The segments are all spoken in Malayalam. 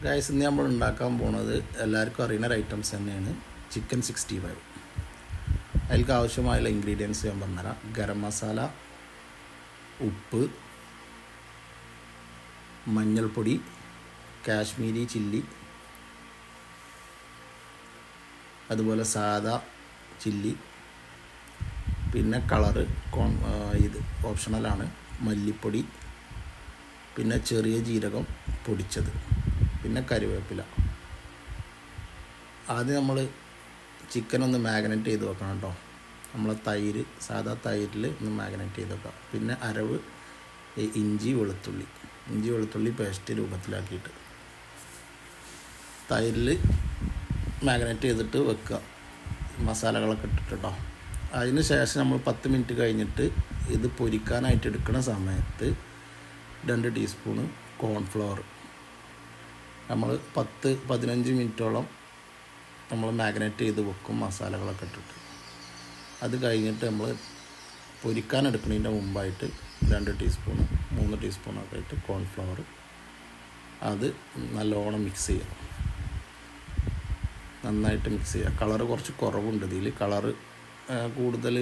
ഗൈസ്, ഇന്ന് നമ്മൾ ഉണ്ടാക്കാൻ പോണത് എല്ലാവർക്കും അറിയുന്ന ഒരു ഐറ്റംസ് തന്നെയാണ് ചിക്കൻ 65. അതിലേക്ക് ആവശ്യമായുള്ള ഇൻഗ്രീഡിയൻസ് ഞാൻ പറഞ്ഞുതരാം. ഗരം മസാല, ഉപ്പ്, മഞ്ഞൾപ്പൊടി, കാശ്മീരി ചില്ലി, അതുപോലെ സാദാ ചില്ലി, പിന്നെ കളറ് ഇത് ഓപ്ഷണലാണ്, മല്ലിപ്പൊടി, പിന്നെ ചെറിയ ജീരകം പൊടിച്ചത്, പിന്നെ കറിവേപ്പില. ആദ്യം നമ്മൾ ചിക്കൻ ഒന്ന് മാഗ്നേറ്റ് ചെയ്ത് വെക്കണം കേട്ടോ. നമ്മൾ തൈര്, സാദാ തൈരിൽ ഒന്ന് മാഗ്നേറ്റ് ചെയ്ത് വെക്കാം. പിന്നെ അരവ് ഇഞ്ചി വെളുത്തുള്ളി പേസ്റ്റ് രൂപത്തിലാക്കിയിട്ട് തൈരിൽ മാഗ്നേറ്റ് ചെയ്തിട്ട് വെക്കുക, മസാലകളൊക്കെ ഇട്ടിട്ട് കേട്ടോ. അതിന് ശേഷം നമ്മൾ 10 മിനിറ്റ് കഴിഞ്ഞിട്ട് ഇത് പൊരിക്കാനായിട്ട് എടുക്കുന്ന സമയത്ത് 2 ടീസ്പൂണ് കോൺഫ്ലവർ നമ്മൾ 10-15 മിനിറ്റോളം നമ്മൾ മാഗ്നേറ്റ് ചെയ്ത് വെക്കും, മസാലകളൊക്കെ ഇട്ടിട്ട്. അത് കഴിഞ്ഞിട്ട് നമ്മൾ പൊരിക്കാൻ എടുക്കുന്നതിൻ്റെ മുമ്പായിട്ട് 2 ടീസ്പൂണ് 3 ടീസ്പൂണൊക്കെ ആയിട്ട് കോൺഫ്ലവർ അത് നല്ലോണം മിക്സ് ചെയ്യുക, നന്നായിട്ട് മിക്സ് ചെയ്യുക. കളറ് കുറച്ച് കുറവുണ്ട് ഇതിൽ, കളറ് കൂടുതൽ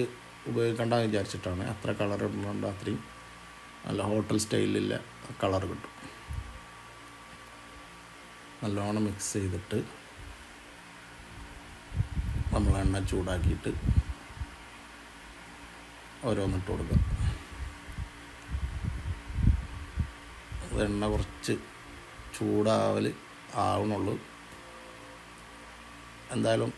ഉപയോഗിക്കേണ്ടെന്ന് വിചാരിച്ചിട്ടാണ്. അത്ര കളർ ഇടുന്നുണ്ട് അത്രയും നല്ല ഹോട്ടൽ സ്റ്റൈലിലുള്ള കളർ കിട്ടും. നല്ലോണം മിക്സ് ചെയ്തിട്ട് നമ്മൾ എണ്ണ ചൂടാക്കിയിട്ട് ഓരോന്നിട്ട് കൊടുക്കുക. എണ്ണ കുറച്ച് ആവണുള്ളൂ. എന്തായാലും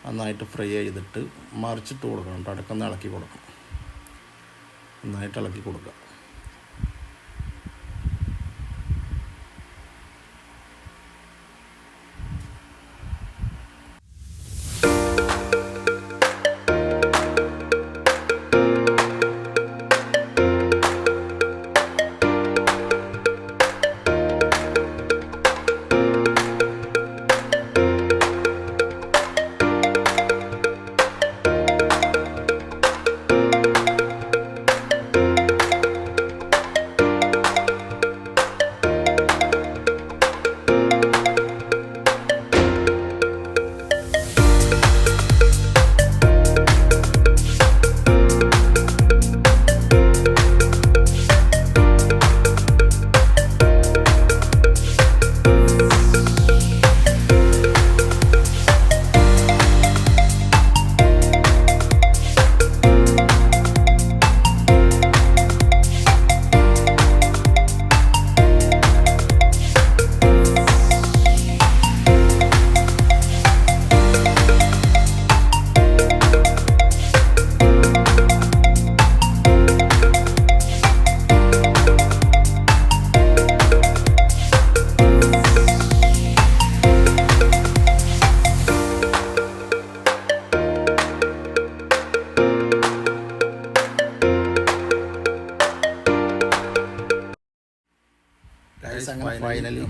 നന്നായിട്ട് ഫ്രൈ ചെയ്തിട്ട് മറിച്ചിട്ട് കൊടുക്കണം കേട്ടോ. ഇടയ്ക്കൊന്ന് ഇളക്കി കൊടുക്കണം, നന്നായിട്ട് ഇളക്കി കൊടുക്കുക. അങ്ങനെ ഫൈനലി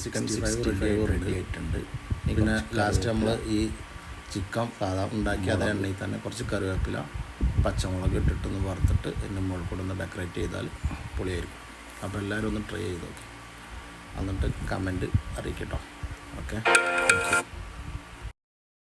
ചിക്കൻ 65 റെഡി ആയിട്ടുണ്ട്. പിന്നെ ലാസ്റ്റ് നമ്മൾ ഈ ചിക്കൻ സാധാ ഉണ്ടാക്കി അതേ എണ്ണയിൽ തന്നെ കുറച്ച് കറിവേപ്പില, പച്ചമുളക് ഇട്ടിട്ടൊന്ന് വറുത്തിട്ട് ഇതിൻ്റെ മുകളിൽ കൂടെ ഒന്ന് ഡെക്കറേറ്റ് ചെയ്താൽ പൊളിയായിരിക്കും. അപ്പോൾ എല്ലാവരും ഒന്ന് ട്രൈ ചെയ്ത് നോക്കി, എന്നിട്ട് കമൻറ്റ് അറിയിക്കട്ടോ. Okay, thank U.